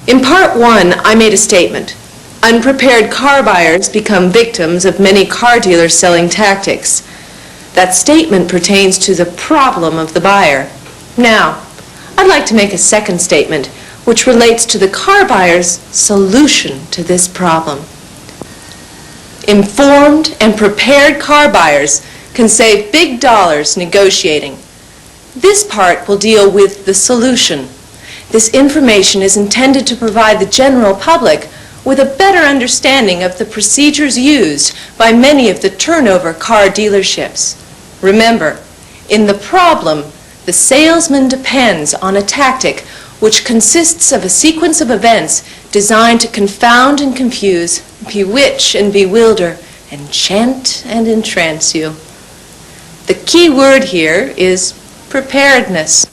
In part one, I made a statement. Unprepared car buyers become victims of many car dealers' selling tactics. That statement pertains to the problem of the buyer. Now, I'd like to make a second statement, which relates to the car buyer's solution to this problem. Informed and prepared car buyers can save big dollars negotiating. This part will deal with the solution. This information is intended to provide the general public with a better understanding of the procedures used by many of the turnover car dealerships. Remember, in the problem, the salesman depends on a tactic which consists of a sequence of events designed to confound and confuse, bewitch and bewilder, enchant and entrance you. The key word here is preparedness.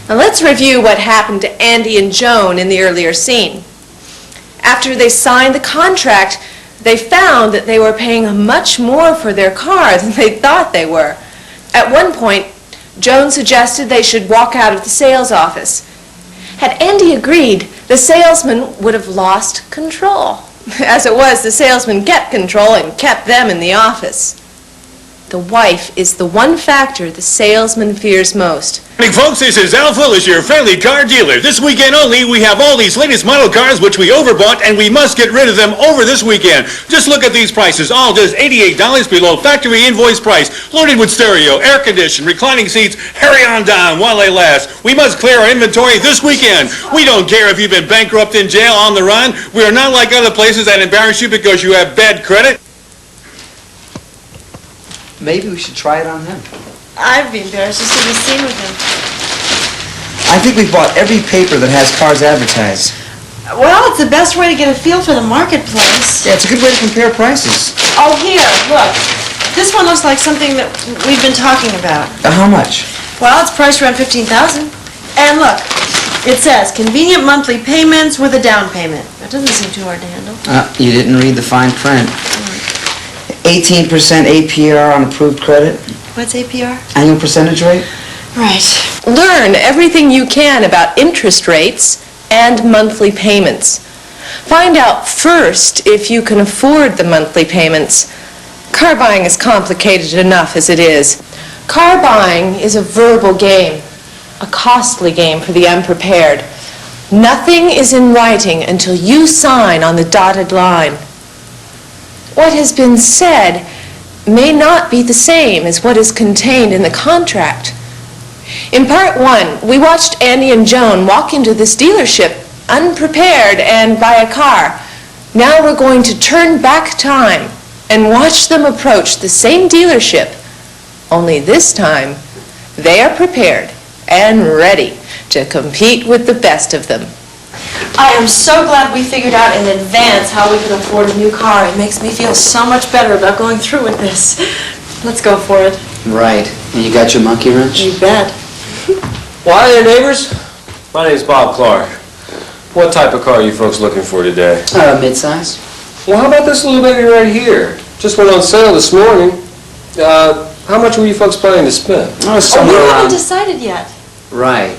Now let's review what happened to Andy and Joan in the earlier scene. After they signed the contract, they found that they were paying much more for their car than they thought they were. At one point, Joan suggested they should walk out of the sales office. Had Andy agreed, the salesman would have lost control. As it was, the salesman kept control and kept them in the office. The wife is the one factor the salesman fears most. Morning, folks, this is Al Fullis, your friendly car dealer. This weekend only, we have all these latest model cars which we overbought, and we must get rid of them over this weekend. Just look at these prices, all just $88 below factory invoice price, loaded with stereo, air conditioned, reclining seats. Hurry on down while they last. We must clear our inventory this weekend. We don't care if you've been bankrupt, in jail, on the run. We are not like other places that embarrass you because you have bad credit. Maybe we should try it on him. I'd be embarrassed to see the scene with him. I think we've bought every paper that has cars advertised. Well, it's the best way to get a feel for the marketplace. Yeah, it's a good way to compare prices. Oh, here, look. This one looks like something that we've been talking about. How much? Well, it's priced around $15,000. And look, it says convenient monthly payments with a down payment. That doesn't seem too hard to handle. You didn't read the fine print. 18% APR on approved credit. What's APR? Annual percentage rate. Right. Learn everything you can about interest rates and monthly payments. Find out first if you can afford the monthly payments. Car buying is complicated enough as it is. Car buying is a verbal game, a costly game for the unprepared. Nothing is in writing until you sign on the dotted line. What has been said may not be the same as what is contained in the contract. In part one, we watched Andy and Joan walk into this dealership unprepared and buy a car. Now we're going to turn back time and watch them approach the same dealership, only this time they are prepared and ready to compete with the best of them. I am so glad we figured out in advance how we could afford a new car. It makes me feel so much better about going through with this. Let's go for it. Right. And you got your monkey wrench? You bet. Well, hi there, neighbors. My name's Bob Clark. What type of car are you folks looking for today? Mid-size. Well, how about this little baby right here? Just went on sale this morning. How much were you folks planning to spend? We haven't decided yet. Right.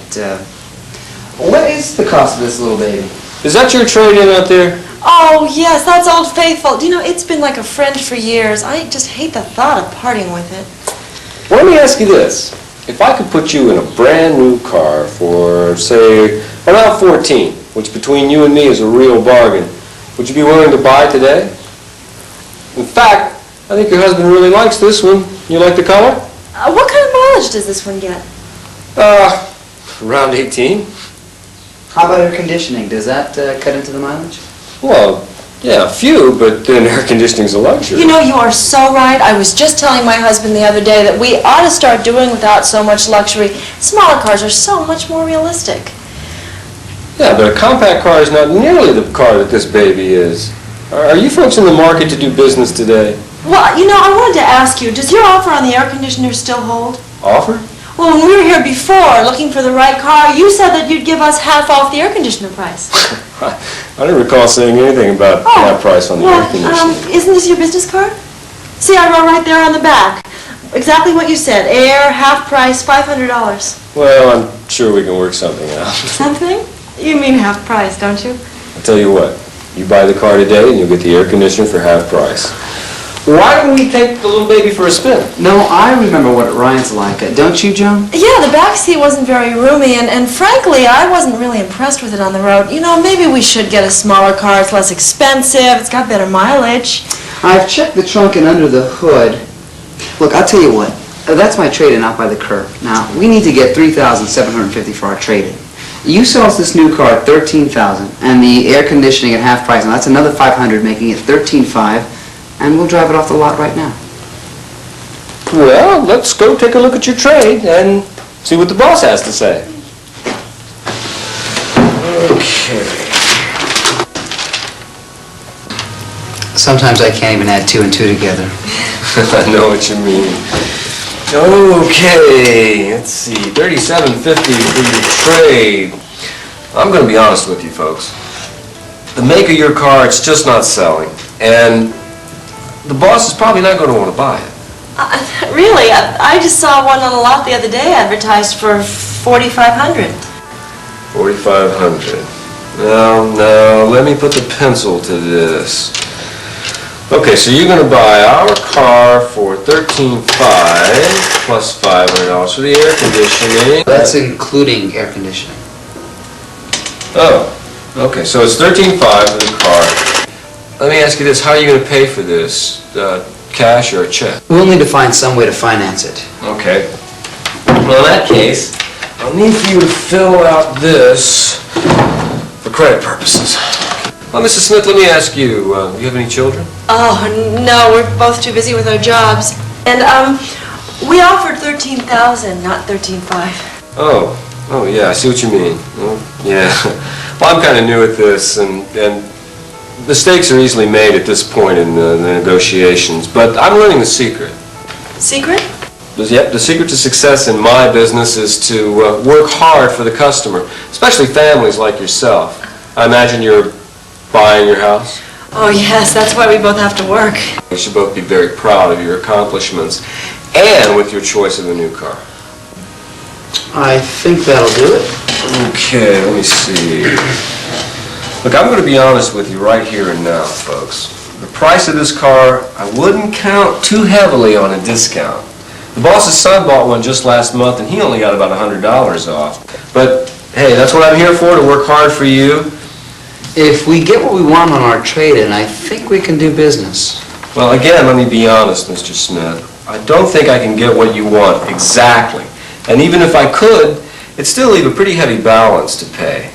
What is the cost of this little baby? Is that your trade-in out there? Oh, yes, that's Old Faithful. Do you know, it's been like a friend for years. I just hate the thought of parting with it. Well, let me ask you this. If I could put you in a brand new car for, say, around 14, which between you and me is a real bargain, would you be willing to buy today? In fact, I think your husband really likes this one. You like the color? What kind of mileage does this one get? Around 18. How about air conditioning? Does that cut into the mileage? Well, yeah, a few, but then air conditioning's a luxury. You know, you are so right. I was just telling my husband the other day that we ought to start doing without so much luxury. Smaller cars are so much more realistic. Yeah, but a compact car is not nearly the car that this baby is. Are you folks in the market to do business today? Well, you know, I wanted to ask you, does your offer on the air conditioner still hold? Offer? Well, when we were here before looking for the right car, you said that you'd give us half off the air conditioner price. I don't recall saying anything about that price on the air conditioner. Isn't this your business card? See, I wrote right there on the back. Exactly what you said. Air, half price, $500. Well, I'm sure we can work something out. Something? You mean half price, don't you? I'll tell you what, you buy the car today and you'll get the air conditioner for half price. Why don't we take the little baby for a spin? No, I remember what Ryan's like. Don't you, Joan? Yeah, the back seat wasn't very roomy, and frankly, I wasn't really impressed with it on the road. You know, maybe we should get a smaller car. It's less expensive. It's got better mileage. I've checked the trunk and under the hood. Look, I'll tell you what. That's my trade-in out by the curb. Now, we need to get $3,750 for our trade-in. You sell us this new car at $13,000, and the air conditioning at half price. Now, that's another $500, making it $13,500. And we'll drive it off the lot right now. Well, let's go take a look at your trade and see what the boss has to say. Okay. Sometimes I can't even add 2 and 2 together. I know what you mean. Okay, let's see, $37.50 for your trade. I'm going to be honest with you folks. The make of your car, it's just not selling. And the boss is probably not going to want to buy it. Really? I just saw one on the lot the other day advertised for $4,500. $4,500. Now, let me put the pencil to this. Okay, so you're going to buy our car for $13,500 plus $500 for the air conditioning. That's including air conditioning. Oh, okay, so it's $13,500 for the car. Let me ask you this, how are you going to pay for this? Cash or a check? We'll need to find some way to finance it. Okay. Well, in that case, I'll need for you to fill out this for credit purposes. Well, Mrs. Smith, let me ask you, do you have any children? Oh, no, we're both too busy with our jobs. And, we offered $13,000, not $13,500. Oh, yeah, I see what you mean. Oh, yeah. Well, I'm kind of new at this, and mistakes are easily made at this point in the negotiations, but I'm learning the secret. Secret? Yep, the secret to success in my business is to work hard for the customer, especially families like yourself. I imagine you're buying your house? Oh, yes, that's why we both have to work. You should both be very proud of your accomplishments and with your choice of a new car. I think that'll do it. Okay, let me see. Look, I'm going to be honest with you right here and now, folks. The price of this car, I wouldn't count too heavily on a discount. The boss's son bought one just last month, and he only got about $100 off. But, hey, that's what I'm here for, to work hard for you. If we get what we want on our trade-in, I think we can do business. Well, again, let me be honest, Mr. Smith. I don't think I can get what you want exactly. And even if I could, it'd still leave a pretty heavy balance to pay.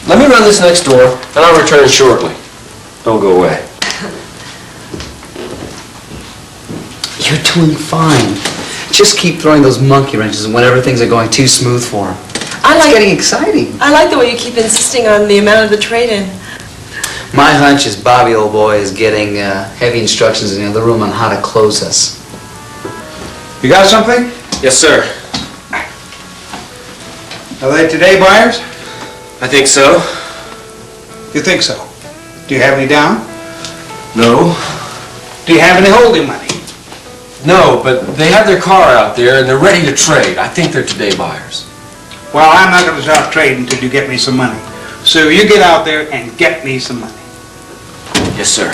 Let me run this next door, and I'll return shortly. Don't go away. You're doing fine. Just keep throwing those monkey wrenches whenever things are going too smooth for him. It's getting exciting. I like the way you keep insisting on the amount of the trade-in. My hunch is Bobby, old boy, is getting heavy instructions in the other room on how to close us. You got something? Yes, sir. Are they today buyers? I think so. You think so? Do you have any down? No. Do you have any holding money? No, but they have their car out there, and they're ready to trade. I think they're today buyers. Well, I'm not going to stop trading until you get me some money. So you get out there and get me some money. Yes, sir.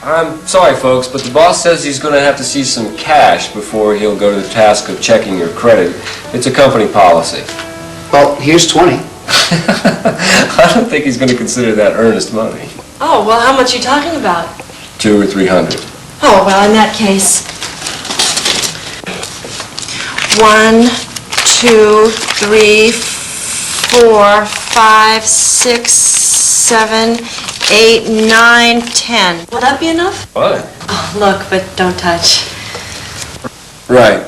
I'm sorry, folks, but the boss says he's going to have to see some cash before he'll go to the task of checking your credit. It's a company policy. Well, here's 20. I don't think he's going to consider that earnest money. Oh, well, how much are you talking about? 200 or 300. Oh, well, in that case. 1, 2, 3, 4, 5, 6, 7, 8, 9, 10. Will that be enough? Fine. Oh, look, but don't touch. Right.